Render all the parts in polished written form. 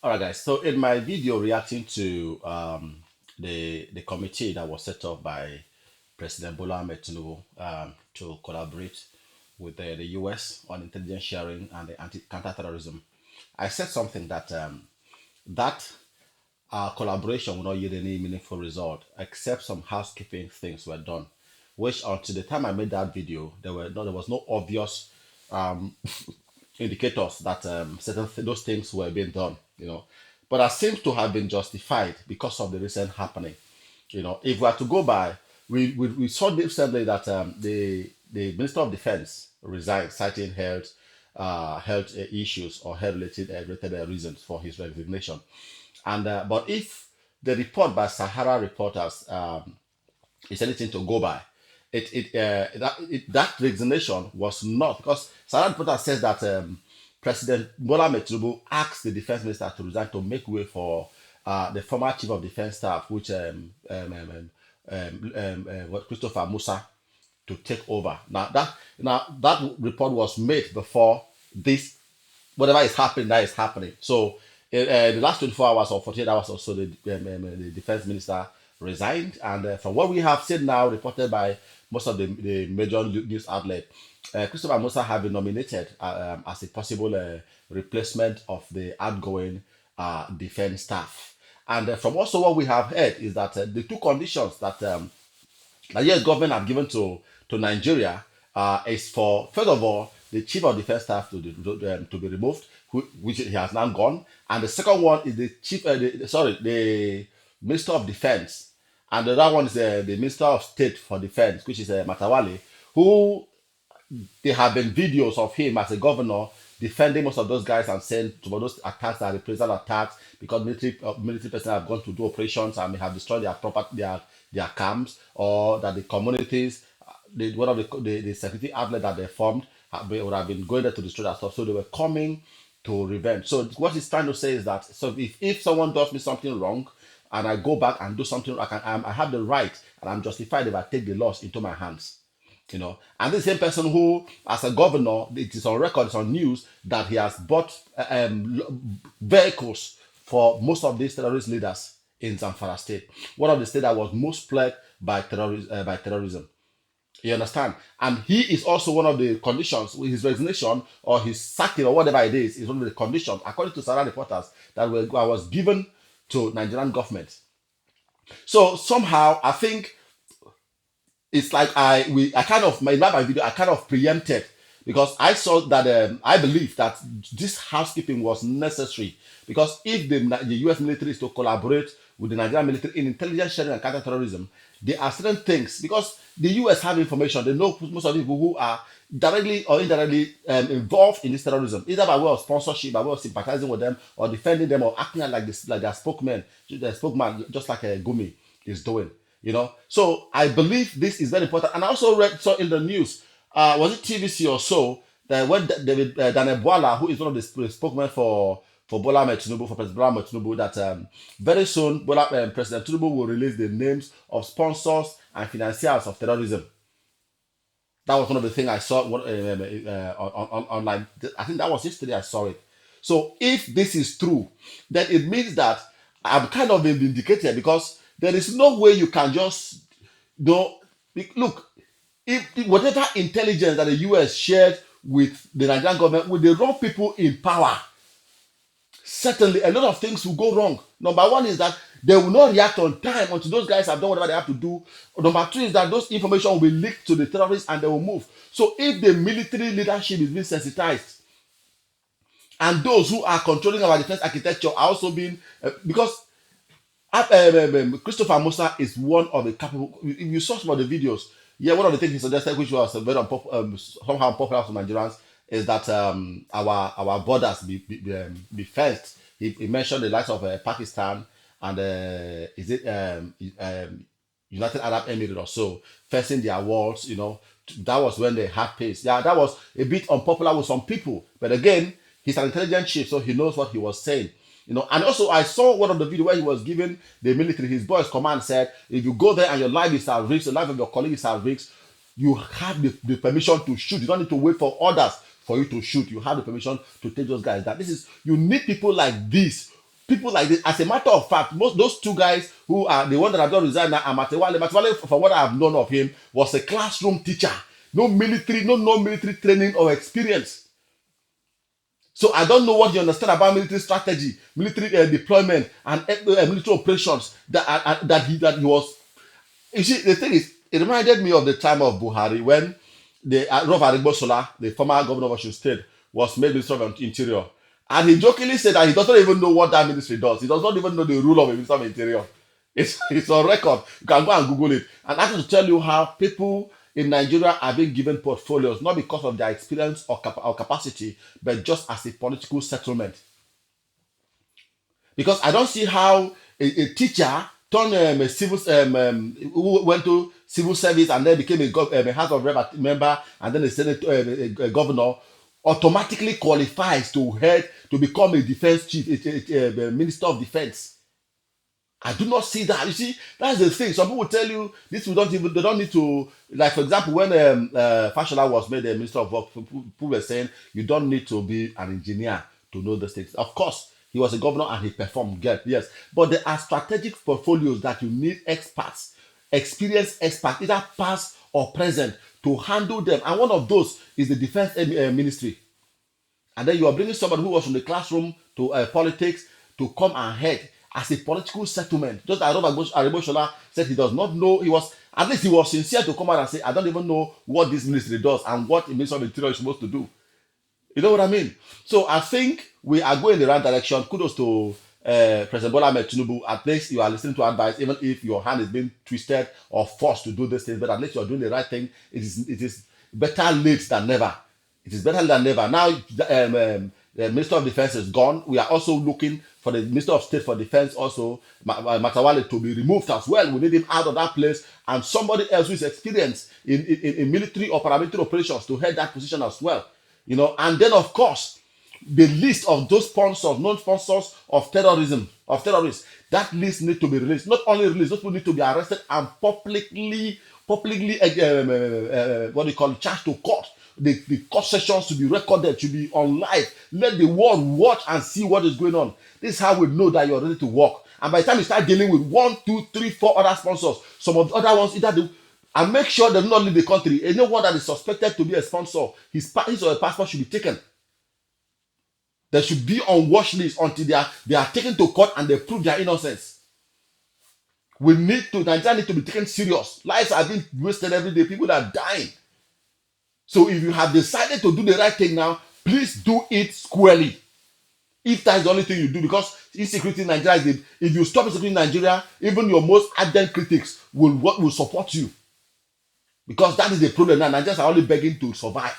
All right, guys. So in my video reacting to the committee that was set up by President Bola Ahmed Tinubu to collaborate with the U.S. on intelligence sharing and the counterterrorism, I said something that that collaboration will not yield any meaningful result except some housekeeping things were done, which until the time I made that video, there was no obvious indicators that those things were being done, But that seems to have been justified because of the recent happening. If we are to go by, we saw recently that the Minister of Defense resigned, citing health issues or health related reasons for his resignation. And but if the report by Sahara reporters is anything to go by, that resignation was not, because Sahara reporter says that President Bola Ahmed Tinubu asked the defense minister to resign to make way for the former chief of defense staff, which Christopher Musa, to take over. Now that report was made before this, whatever is happening, that is happening. So the last 24 hours or 48 hours or so, the defense minister resigned. And from what we have seen now, reported by most of the major news outlets, Christopher Musa have been nominated as a possible replacement of the outgoing defense staff. And from also what we have heard is that the two conditions that the US government have given to Nigeria is for, first of all, the chief of defense staff to be removed, which he has now gone, and the second one is the Minister of Defense, and the other one is the Minister of State for Defense, which is Matawale, who there have been videos of him as a governor defending most of those guys and saying some of those attacks are reprisal attacks because military personnel have gone to do operations and may have destroyed their property, their camps, or that the communities, one of the security outlet that they formed would have been going there to destroy that stuff. So they were coming to revenge. So what he's trying to say is that, so if someone does me something wrong and I go back and do something, I have the right and I'm justified if I take the laws into my hands. And the same person who, as a governor, it is on record, it's on news that he has bought vehicles for most of these terrorist leaders in Zamfara state, one of the states that was most plagued by terrorism. You understand? And he is also one of the conditions with his resignation or his sacking or whatever it is one of the conditions, according to Sarah reporters, that was given to Nigerian government. So somehow I think it's like my video, I kind of preempted, because I saw that I believe that this housekeeping was necessary, because if the US military is to collaborate with the Nigerian military in intelligence sharing and counterterrorism, there are certain things, because the US have information, they know most of the people who are directly or indirectly involved in this terrorism, either by way of sponsorship, by way of sympathizing with them, or defending them, or acting like their spokesman, just like Gumi is doing. So I believe this is very important. And I also saw in the news, was it TVC or so, that when David Daniel Boala, who is one of the spokesmen for Bola Ahmed Tinubu, for President Bola Ahmed Tinubu, that very soon President Tinubu will release the names of sponsors and financiers of terrorism. That was one of the things I saw online. I think that was yesterday I saw it. So if this is true, then it means that I'm kind of being vindicated, because there is no way you can just look. If whatever intelligence that the US shared with the Nigerian government, with the wrong people in power, certainly a lot of things will go wrong. Number one is that they will not react on time until those guys have done whatever they have to do. Number two is that those information will be leaked to the terrorists and they will move. So if the military leadership is being sensitized, and those who are controlling our defense architecture are also being, because Christopher Musa is one of the capable. If you saw some of the videos, one of the things he suggested, which was very somehow unpopular for Nigerians, is that our borders be fenced. He mentioned the likes of Pakistan and is it United Arab Emirates or so, fencing their walls. That was when they had pace. Yeah, that was a bit unpopular with some people, but again, he's an intelligent chief, so he knows what he was saying. And also I saw one of the video where he was giving the military his boys command, said, if you go there and your life is at risk, the life of your colleague is at risk, you have the permission to shoot. You don't need to wait for orders for you to shoot. You have the permission to take those guys down. You need people like this People like this. As a matter of fact, most those two guys who are the one that have not resigned now are Matewale. Matewale, from what I have known of him, was a classroom teacher. No military, no military training or experience. So I don't know what you understand about military strategy, military deployment, and military operations that he was. You see, the thing is, it reminded me of the time of Buhari when the Bola, the former governor of Osun State, was made Minister of Interior. And he jokingly said that he doesn't even know what that ministry does. He does not even know the rule of a Minister of Interior. It's on record. You can go and Google it. And that's to tell you how people in Nigeria are being given portfolios, not because of their experience or capacity, but just as a political settlement. Because I don't see how a teacher turned a civil who went to civil service and then became a House of Rep member and then a Senate a governor automatically qualifies to become a defense chief, a minister of defense. I do not see that. You see, that's the thing. Some people tell you this. They don't need to. Like for example, when Fashola was made a minister of work, people were saying you don't need to be an engineer to know these things. Of course, he was a governor and he performed good. Yes, but there are strategic portfolios that you need experts, experienced experts, either past or present, to handle them. And one of those is the defense ministry. And then you are bringing somebody who was from the classroom to politics to come ahead as a political settlement. Just as Arebosola said, he does not know. He was sincere to come out and say, I don't even know what this ministry does and what the Minister of Interior is supposed to do. You know what I mean? So I think we are going in the right direction. Kudos to President Bola Ahmed Tinubu. At least you are listening to advice, even if your hand is being twisted or forced to do this thing. But at least you are doing the right thing. It is better late than never. It is better than never. Now, the Minister of Defense is gone. We are also looking for the Minister of State for Defense, also Matawale, to be removed as well. We need him out of that place, and somebody else who is experienced in military or paramilitary operations to head that position as well. You know, and then of course, the list of those sponsors, known sponsors of terrorism, of terrorists, that list needs to be released. Not only released, those people need to be arrested and publicly, what do you call it, charged to court. The court sessions should be recorded, should be on live. Let the world watch and see what is going on. This is how we know that you're ready to work. And by the time you start dealing with 1, 2, 3, 4 other sponsors, some of the other ones and make sure they do not leave the country. Anyone that is suspected to be a sponsor, his or her passport should be taken. They should be on watch list until they are taken to court and they prove their innocence. Nigeria need to be taken serious. Lives are being wasted every day. People are dying. So if you have decided to do the right thing now, please do it squarely. If that is the only thing you do, because insecurity in Nigeria if you stop insecurity in Nigeria, even your most ardent critics will support you. Because that is the problem now. Nigerians are only begging to survive.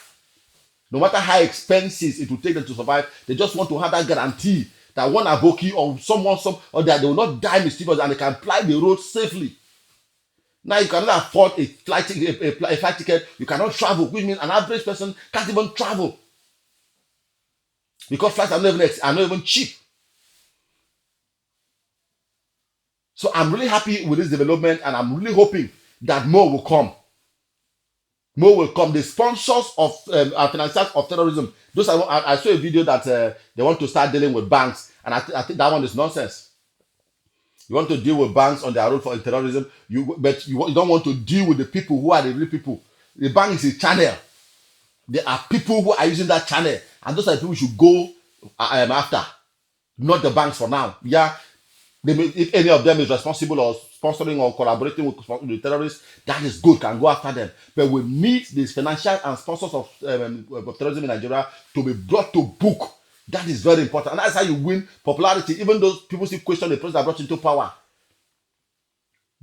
No matter how expensive it will take them to survive, they just want to have that guarantee that one avoki or someone, or that they will not die mysteriously and they can fly the road safely. Now you cannot afford a flight ticket. You cannot travel, which means an average person can't even travel because flights are not even cheap. So I'm really happy with this development, and I'm really hoping that more will come. More will come. The sponsors of financiers of terrorism. I saw a video that they want to start dealing with banks, and I think that one is nonsense. You want to deal with banks on their road for terrorism, but you don't want to deal with the people who are the real people. The bank is a channel. There are people who are using that channel, and those are the people we should go after, not the banks for now. Yeah, if any of them is responsible or sponsoring or collaborating with the terrorists, that is good, can go after them. But we need these financial and sponsors of terrorism in Nigeria to be brought to book. That is very important. And that's how you win popularity. Even though people still question the president that brought into power.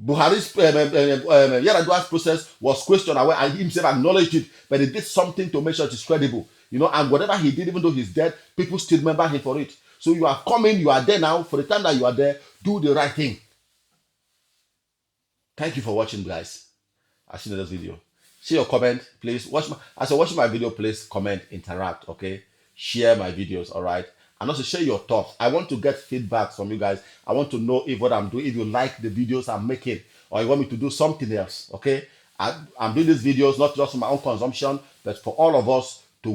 Buhari's Yaradua's process was questioned and he himself acknowledged it, but he did something to make sure it is credible. You know, and whatever he did, even though he's dead, people still remember him for it. So you are coming, you are there now. For the time that you are there, do the right thing. Thank you for watching, guys. I'll see you in this video. See your comment, please. As you're watching my video, please comment, interact, okay? Share my videos, all right? And also share your thoughts. I want to get feedback from you guys. I want to know if what I'm doing, if you like the videos I'm making, or you want me to do something else, okay? I'm doing these videos not just for my own consumption, but for all of us to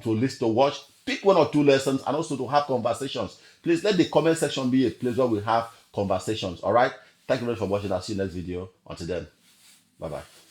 listen, to watch, pick 1 or 2 lessons, and also to have conversations. Please let the comment section be a place where we have conversations. All right. Thank you very much for watching. I'll see you next video. Until then, bye bye.